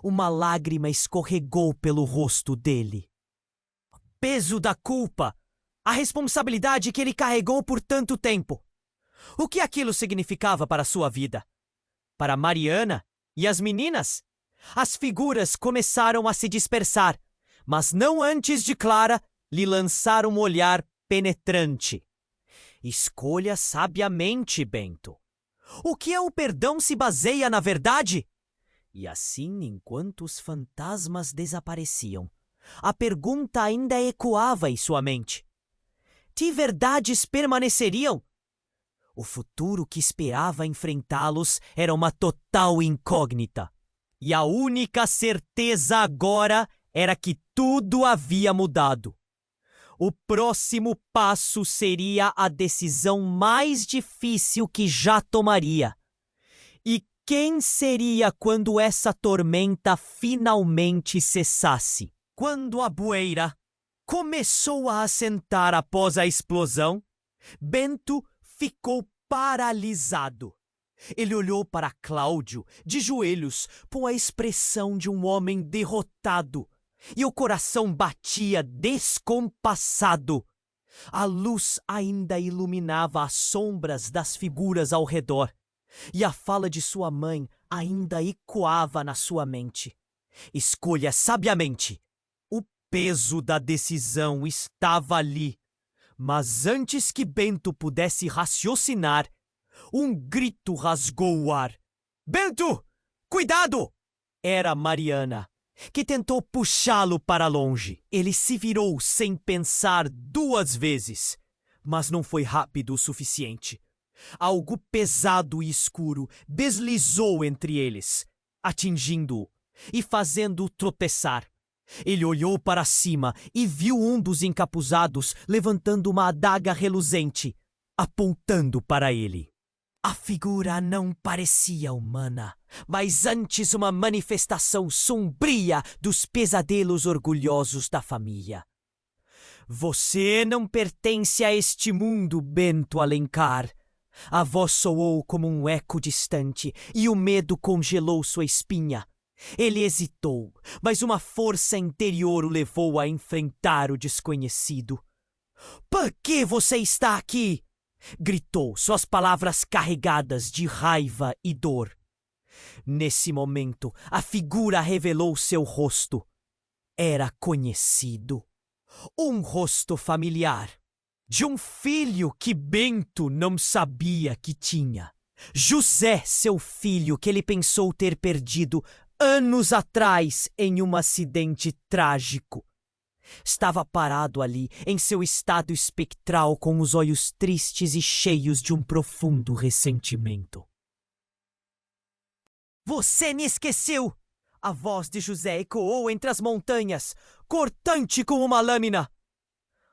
Uma lágrima escorregou pelo rosto dele. O peso da culpa, a responsabilidade que ele carregou por tanto tempo. O que aquilo significava para sua vida? Para Mariana e as meninas? As figuras começaram a se dispersar, mas não antes de Clara lhe lançar um olhar penetrante. Escolha sabiamente, Bento. O que é o perdão se baseia na verdade? E assim, enquanto os fantasmas desapareciam, a pergunta ainda ecoava em sua mente. Que verdades permaneceriam? O futuro que esperava enfrentá-los era uma total incógnita. E a única certeza agora era que tudo havia mudado. O próximo passo seria a decisão mais difícil que já tomaria. E quem seria quando essa tormenta finalmente cessasse? Quando a poeira começou a assentar após a explosão, Bento ficou paralisado. Ele olhou para Cláudio, de joelhos, com a expressão de um homem derrotado, e o coração batia descompassado. A luz ainda iluminava as sombras das figuras ao redor, e a fala de sua mãe ainda ecoava na sua mente. Escolha sabiamente. O peso da decisão estava ali. Mas antes que Bento pudesse raciocinar, um grito rasgou o ar. Bento! Cuidado! Era Mariana, que tentou puxá-lo para longe. Ele se virou sem pensar 2 vezes, mas não foi rápido o suficiente. Algo pesado e escuro deslizou entre eles, atingindo-o e fazendo-o tropeçar. Ele olhou para cima e viu um dos encapuzados levantando uma adaga reluzente, apontando para ele. A figura não parecia humana, mas antes uma manifestação sombria dos pesadelos orgulhosos da família. Você não pertence a este mundo, Bento Alencar. A voz soou como um eco distante e o medo congelou sua espinha. Ele hesitou, mas uma força interior o levou a enfrentar o desconhecido. Por que você está aqui? Gritou, suas palavras carregadas de raiva e dor. Nesse momento, a figura revelou seu rosto. Era conhecido. Um rosto familiar. De um filho que Bento não sabia que tinha. José, seu filho, que ele pensou ter perdido anos atrás em um acidente trágico. Estava parado ali, em seu estado espectral, com os olhos tristes e cheios de um profundo ressentimento. Você me esqueceu! A voz de José ecoou entre as montanhas, cortante como uma lâmina.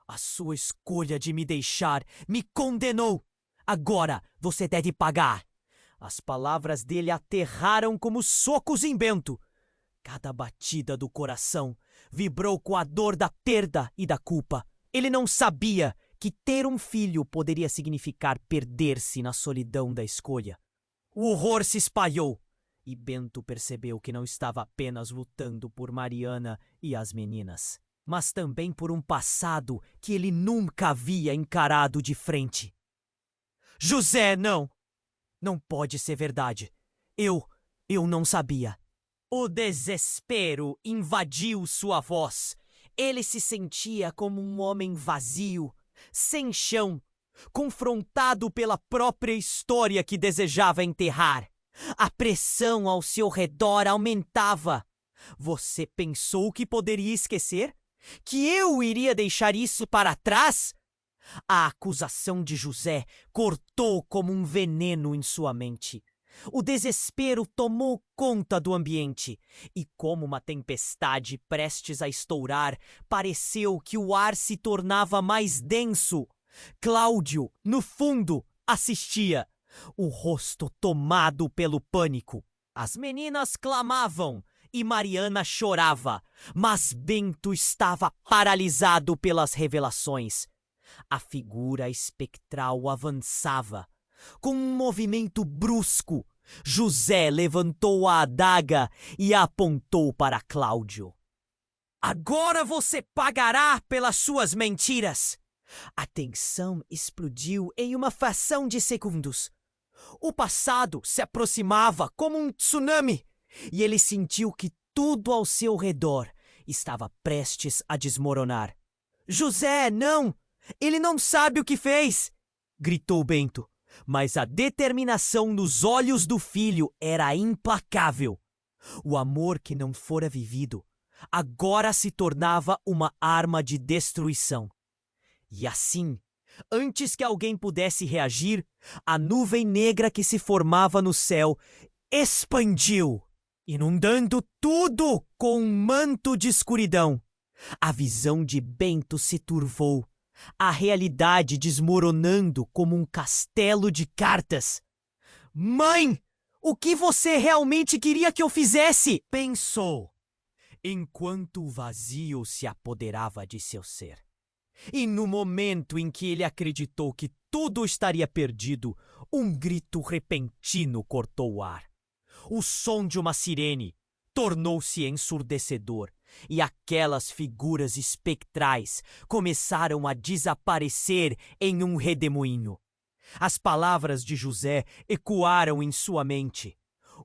A sua escolha de me deixar me condenou. Agora você deve pagar. As palavras dele aterraram como socos em Bento. Cada batida do coração vibrou com a dor da perda e da culpa. Ele não sabia que ter um filho poderia significar perder-se na solidão da escolha. O horror se espalhou e Bento percebeu que não estava apenas lutando por Mariana e as meninas, mas também por um passado que ele nunca havia encarado de frente. José, não! Não pode ser verdade. Eu não sabia. O desespero invadiu sua voz. Ele se sentia como um homem vazio, sem chão, confrontado pela própria história que desejava enterrar. A pressão ao seu redor aumentava. Você pensou que poderia esquecer? Que eu iria deixar isso para trás? A acusação de José cortou como um veneno em sua mente. O desespero tomou conta do ambiente e, como uma tempestade prestes a estourar, pareceu que o ar se tornava mais denso. Cláudio, no fundo, assistia, o rosto tomado pelo pânico. As meninas clamavam e Mariana chorava, mas Bento estava paralisado pelas revelações. A figura espectral avançava. Com um movimento brusco, José levantou a adaga e a apontou para Cláudio. Agora você pagará pelas suas mentiras! A tensão explodiu em uma fração de segundos. O passado se aproximava como um tsunami e ele sentiu que tudo ao seu redor estava prestes a desmoronar. José, não! Ele não sabe o que fez! Gritou Bento. Mas a determinação nos olhos do filho era implacável. O amor que não fora vivido agora se tornava uma arma de destruição. E assim, antes que alguém pudesse reagir, a nuvem negra que se formava no céu expandiu, inundando tudo com um manto de escuridão. A visão de Bento se turvou. A realidade desmoronando como um castelo de cartas. Mãe! O que você realmente queria que eu fizesse? Pensou, enquanto o vazio se apoderava de seu ser. E no momento em que ele acreditou que tudo estaria perdido, um grito repentino cortou o ar. O som de uma sirene tornou-se ensurdecedor. E aquelas figuras espectrais começaram a desaparecer em um redemoinho. As palavras de José ecoaram em sua mente.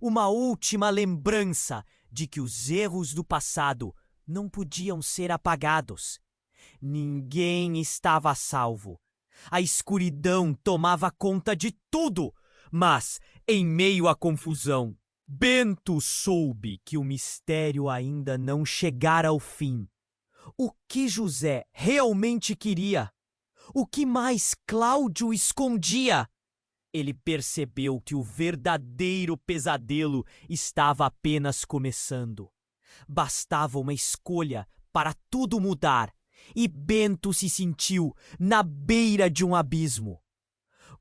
Uma última lembrança de que os erros do passado não podiam ser apagados. Ninguém estava a salvo. A escuridão tomava conta de tudo, mas, em meio à confusão, Bento soube que o mistério ainda não chegara ao fim. O que José realmente queria? O que mais Cláudio escondia? Ele percebeu que o verdadeiro pesadelo estava apenas começando. Bastava uma escolha para tudo mudar, e Bento se sentiu na beira de um abismo.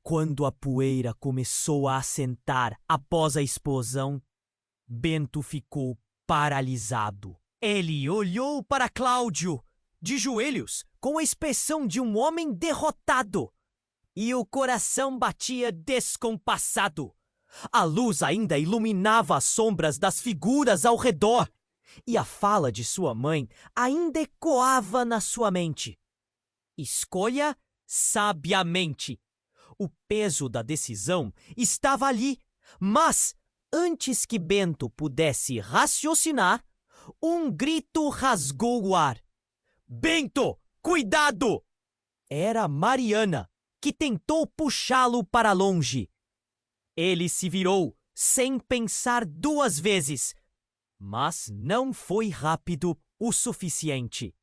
Quando a poeira começou a assentar após a explosão, Bento ficou paralisado. Ele olhou para Cláudio, de joelhos, com a expressão de um homem derrotado. E o coração batia descompassado. A luz ainda iluminava as sombras das figuras ao redor. E a fala de sua mãe ainda ecoava na sua mente. Escolha sabiamente. O peso da decisão estava ali, mas, antes que Bento pudesse raciocinar, um grito rasgou o ar. Bento, cuidado! Era Mariana, que tentou puxá-lo para longe. Ele se virou, sem pensar duas vezes, mas não foi rápido o suficiente.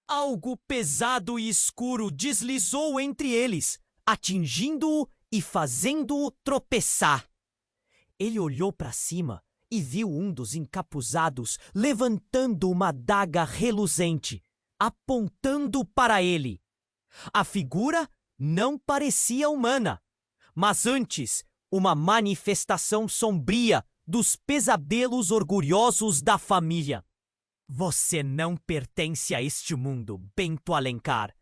Algo pesado e escuro deslizou entre eles, atingindo-o e fazendo-o tropeçar. Ele olhou para cima e viu um dos encapuzados levantando uma adaga reluzente, apontando para ele. A figura não parecia humana, mas antes uma manifestação sombria dos pesadelos orgulhosos da família. Você não pertence a este mundo, Bento Alencar.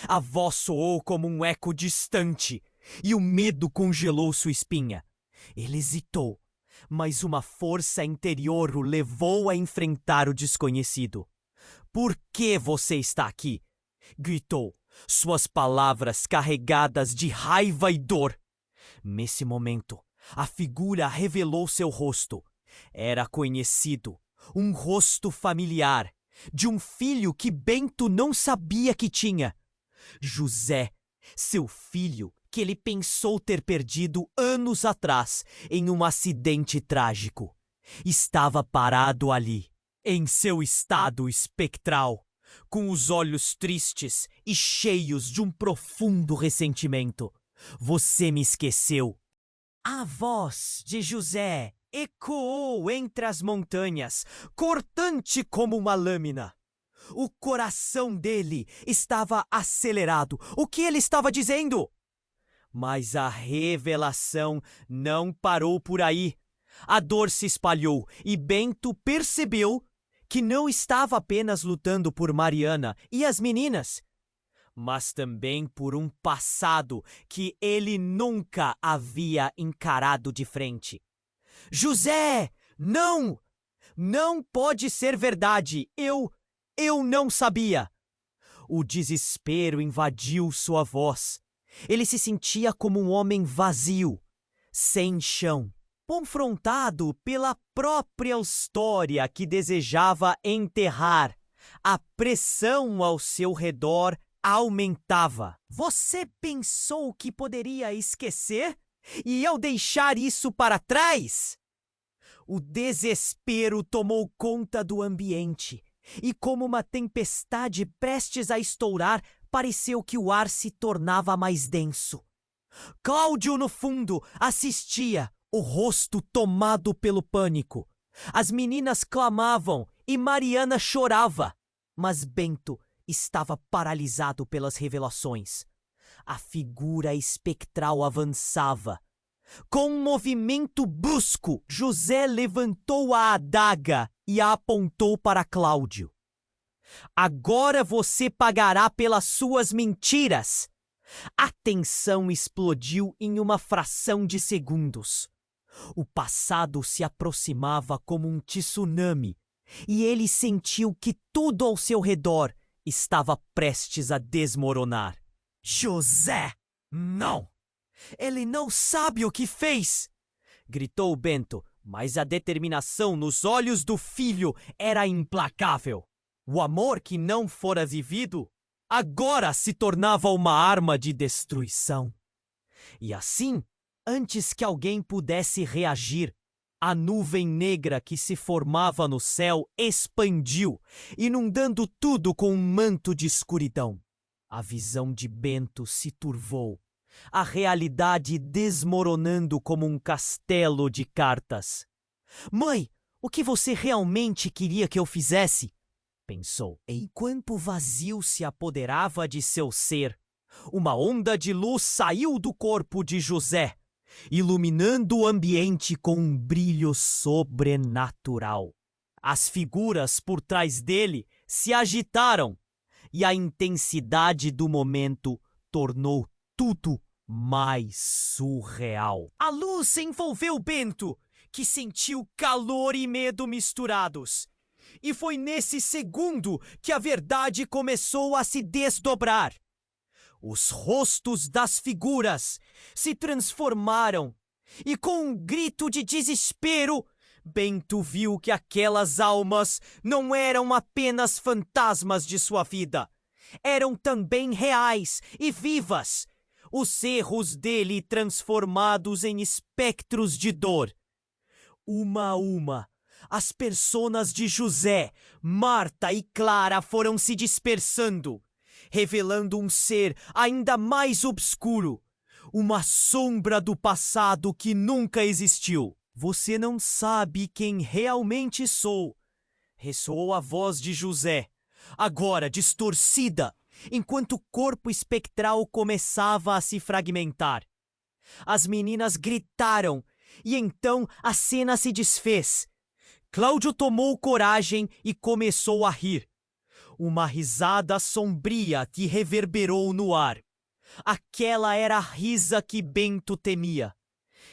A voz soou como um eco distante, e o medo congelou sua espinha. Ele hesitou, mas uma força interior o levou a enfrentar o desconhecido. Por que você está aqui? Gritou, suas palavras carregadas de raiva e dor. Nesse momento, a figura revelou seu rosto. Era conhecido, um rosto familiar, de um filho que Bento não sabia que tinha. José, seu filho, que ele pensou ter perdido anos atrás em um acidente trágico. Estava parado ali, em seu estado espectral, com os olhos tristes e cheios de um profundo ressentimento. Você me esqueceu. A voz de José ecoou entre as montanhas, cortante como uma lâmina. O coração dele estava acelerado. O que ele estava dizendo? Mas a revelação não parou por aí. A dor se espalhou e Bento percebeu que não estava apenas lutando por Mariana e as meninas, mas também por um passado que ele nunca havia encarado de frente. José, não! Não pode ser verdade. Eu não sabia. O desespero invadiu sua voz. Ele se sentia como um homem vazio, sem chão, confrontado pela própria história que desejava enterrar. A pressão ao seu redor aumentava. Você pensou que poderia esquecer? E ao deixar isso para trás? O desespero tomou conta do ambiente, e como uma tempestade prestes a estourar, pareceu que o ar se tornava mais denso. Cláudio, no fundo, assistia, o rosto tomado pelo pânico. As meninas clamavam e Mariana chorava, mas Bento estava paralisado pelas revelações. A figura espectral avançava. Com um movimento brusco, José levantou a adaga e a apontou para Cláudio. Agora você pagará pelas suas mentiras. A tensão explodiu em uma fração de segundos. O passado se aproximava como um tsunami, e ele sentiu que tudo ao seu redor estava prestes a desmoronar. José, não! Ele não sabe o que fez! Gritou Bento, mas a determinação nos olhos do filho era implacável. O amor que não fora vivido agora se tornava uma arma de destruição. E assim, antes que alguém pudesse reagir, a nuvem negra que se formava no céu expandiu, inundando tudo com um manto de escuridão. A visão de Bento se turvou, a realidade desmoronando como um castelo de cartas. Mãe, o que você realmente queria que eu fizesse? Pensou. Enquanto o vazio se apoderava de seu ser, uma onda de luz saiu do corpo de José, iluminando o ambiente com um brilho sobrenatural. As figuras por trás dele se agitaram e a intensidade do momento tornou tudo mais surreal. A luz envolveu Bento, que sentiu calor e medo misturados. E foi nesse segundo que a verdade começou a se desdobrar. Os rostos das figuras se transformaram e, com um grito de desespero, Bento viu que aquelas almas não eram apenas fantasmas de sua vida. Eram também reais e vivas, os erros dele transformados em espectros de dor. Uma a uma, as personas de José, Marta e Clara foram se dispersando, revelando um ser ainda mais obscuro, uma sombra do passado que nunca existiu. Você não sabe quem realmente sou, ressoou a voz de José, agora distorcida, enquanto o corpo espectral começava a se fragmentar. As meninas gritaram, e então a cena se desfez. Cláudio tomou coragem e começou a rir. Uma risada sombria que reverberou no ar. Aquela era a risa que Bento temia.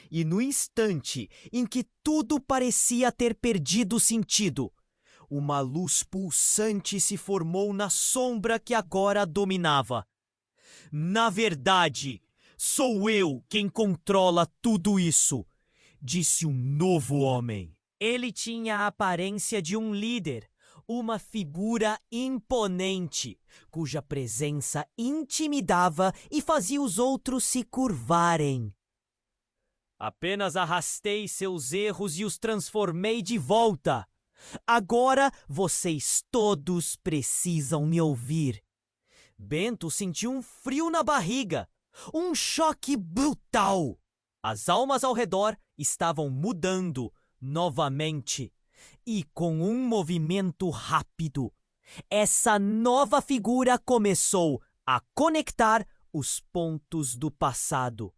E no instante em que tudo parecia ter perdido sentido, uma luz pulsante se formou na sombra que agora dominava. Na verdade, sou eu quem controla tudo isso, disse um novo homem. Ele tinha a aparência de um líder, uma figura imponente, cuja presença intimidava e fazia os outros se curvarem. Apenas arrastei seus erros e os transformei de volta. Agora vocês todos precisam me ouvir. Bento sentiu um frio na barriga, um choque brutal. As almas ao redor estavam mudando novamente. E com um movimento rápido, essa nova figura começou a conectar os pontos do passado,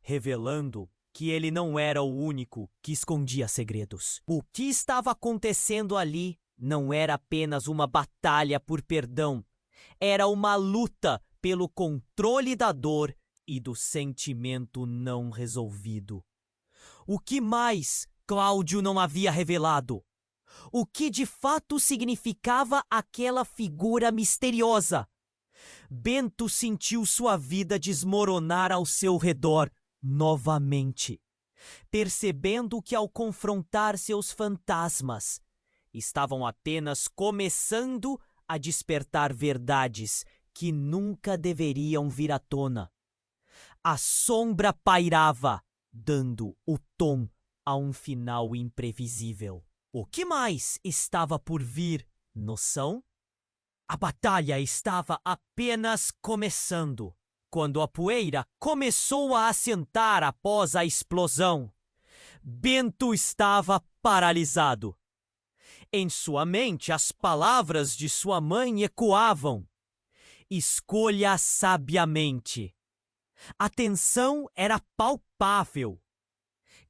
revelando que ele não era o único que escondia segredos. O que estava acontecendo ali não era apenas uma batalha por perdão, era uma luta pelo controle da dor e do sentimento não resolvido. O que mais Cláudio não havia revelado? O que de fato significava aquela figura misteriosa? Bento sentiu sua vida desmoronar ao seu redor novamente, percebendo que ao confrontar seus fantasmas, estavam apenas começando a despertar verdades que nunca deveriam vir à tona. A sombra pairava, dando o tom a um final imprevisível. O que mais estava por vir, noção? A batalha estava apenas começando, quando a poeira começou a assentar após a explosão. Bento estava paralisado. Em sua mente, as palavras de sua mãe ecoavam. Escolha sabiamente. A tensão era palpável.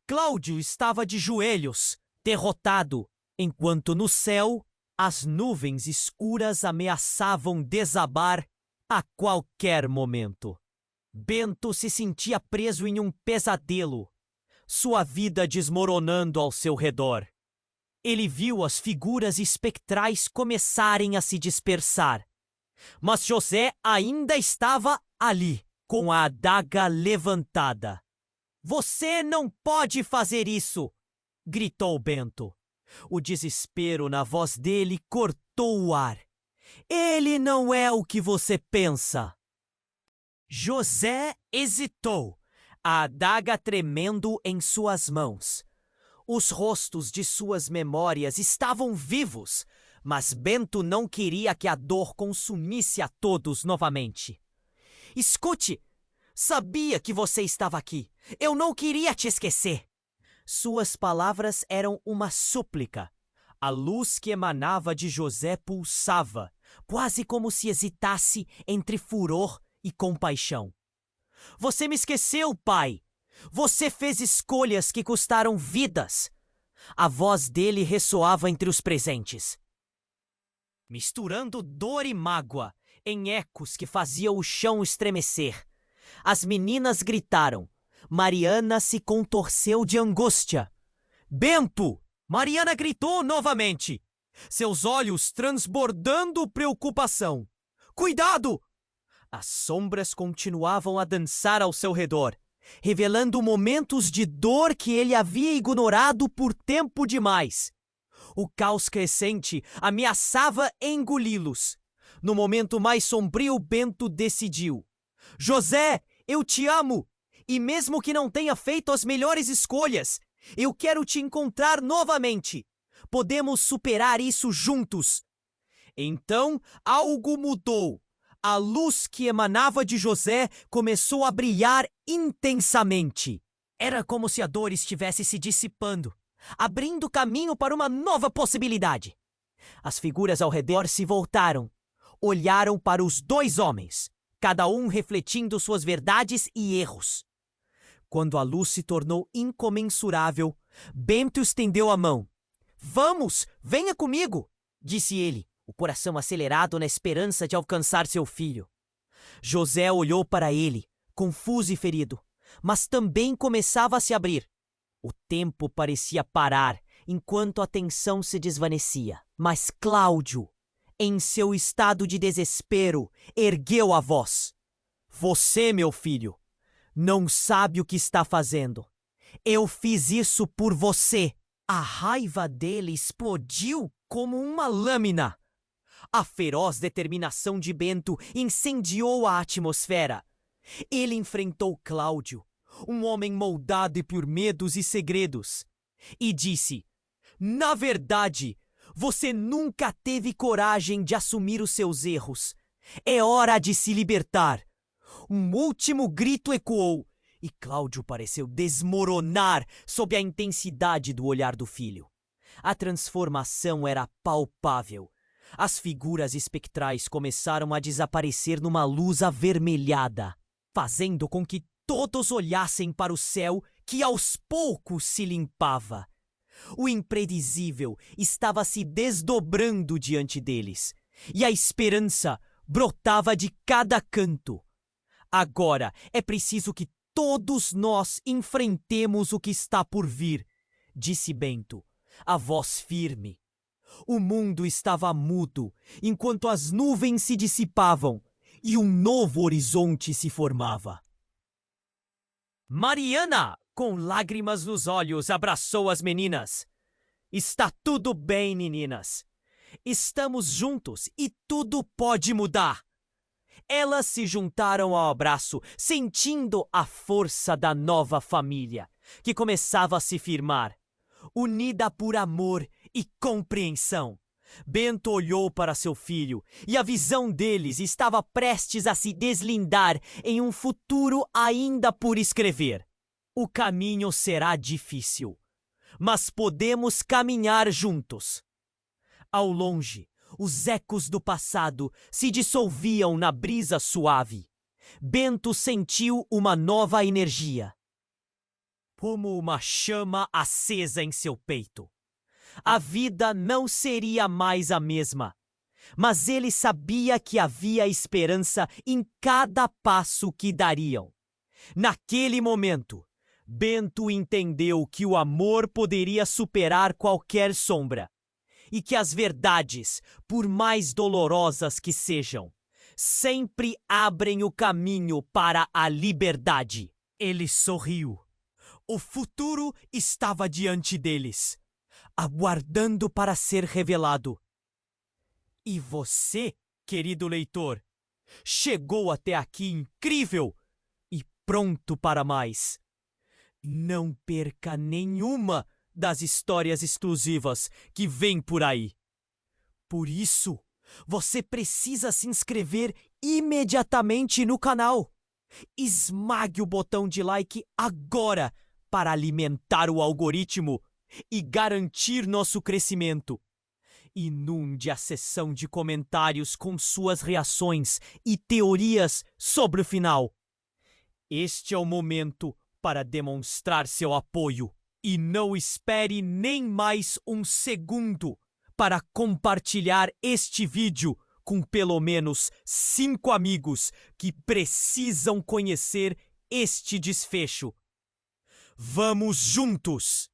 Cláudio estava de joelhos, derrotado, enquanto no céu as nuvens escuras ameaçavam desabar a qualquer momento. Bento se sentia preso em um pesadelo, sua vida desmoronando ao seu redor. Ele viu as figuras espectrais começarem a se dispersar, mas José ainda estava ali, com a adaga levantada. "Você não pode fazer isso!" gritou Bento. O desespero na voz dele cortou o ar. "Ele não é o que você pensa." José hesitou, a adaga tremendo em suas mãos. Os rostos de suas memórias estavam vivos, mas Bento não queria que a dor consumisse a todos novamente. "Escute! Sabia que você estava aqui. Eu não queria te esquecer." Suas palavras eram uma súplica. A luz que emanava de José pulsava, quase como se hesitasse entre furor e compaixão. "Você me esqueceu, pai. Você fez escolhas que custaram vidas." A voz dele ressoava entre os presentes, misturando dor e mágoa em ecos que faziam o chão estremecer. As meninas gritaram. Mariana se contorceu de angústia. "Bento!" Mariana gritou novamente, seus olhos transbordando preocupação. "Cuidado!" As sombras continuavam a dançar ao seu redor, revelando momentos de dor que ele havia ignorado por tempo demais. O caos crescente ameaçava engoli-los. No momento mais sombrio, Bento decidiu: "José, eu te amo! E mesmo que não tenha feito as melhores escolhas, eu quero te encontrar novamente. Podemos superar isso juntos." Então, algo mudou. A luz que emanava de José começou a brilhar intensamente. Era como se a dor estivesse se dissipando, abrindo caminho para uma nova possibilidade. As figuras ao redor se voltaram, olharam para os dois homens, cada um refletindo suas verdades e erros. Quando a luz se tornou incomensurável, Bento estendeu a mão. Vamos, venha comigo, disse ele, o coração acelerado na esperança de alcançar seu filho. José olhou para ele, confuso e ferido, mas também começava a se abrir. O tempo parecia parar enquanto a tensão se desvanecia. Mas Cláudio, em seu estado de desespero, ergueu a voz. Você, meu filho, não sabe o que está fazendo. Eu fiz isso por você. A raiva dele explodiu como uma lâmina. A feroz determinação de Bento incendiou a atmosfera. Ele enfrentou Cláudio, um homem moldado por medos e segredos, e disse: na verdade, você nunca teve coragem de assumir os seus erros. É hora de se libertar. Um último grito ecoou, e Cláudio pareceu desmoronar sob a intensidade do olhar do filho. A transformação era palpável. As figuras espectrais começaram a desaparecer numa luz avermelhada, fazendo com que todos olhassem para o céu que aos poucos se limpava. O imprevisível estava se desdobrando diante deles, e a esperança brotava de cada canto. Agora é preciso que todos nós enfrentemos o que está por vir, disse Bento, a voz firme. O mundo estava mudo, enquanto as nuvens se dissipavam e um novo horizonte se formava. Mariana, com lágrimas nos olhos, abraçou as meninas. Está tudo bem, meninas. Estamos juntos e tudo pode mudar. Elas se juntaram ao abraço, sentindo a força da nova família, que começava a se firmar, unida por amor e compreensão. Bento olhou para seu filho e a visão deles estava prestes a se deslindar em um futuro ainda por escrever. O caminho será difícil, mas podemos caminhar juntos. Ao longe, os ecos do passado se dissolviam na brisa suave. Bento sentiu uma nova energia, como uma chama acesa em seu peito. A vida não seria mais a mesma, mas ele sabia que havia esperança em cada passo que dariam. Naquele momento, Bento entendeu que o amor poderia superar qualquer sombra e que as verdades, por mais dolorosas que sejam, sempre abrem o caminho para a liberdade. Ele sorriu. O futuro estava diante deles, aguardando para ser revelado. E você, querido leitor, chegou até aqui incrível e pronto para mais. Não perca nenhuma das histórias exclusivas que vêm por aí. Por isso, você precisa se inscrever imediatamente no canal. Esmague o botão de like agora para alimentar o algoritmo e garantir nosso crescimento. Inunde a seção de comentários com suas reações e teorias sobre o final. Este é o momento para demonstrar seu apoio. E não espere nem mais um segundo para compartilhar este vídeo com pelo menos 5 amigos que precisam conhecer este desfecho. Vamos juntos!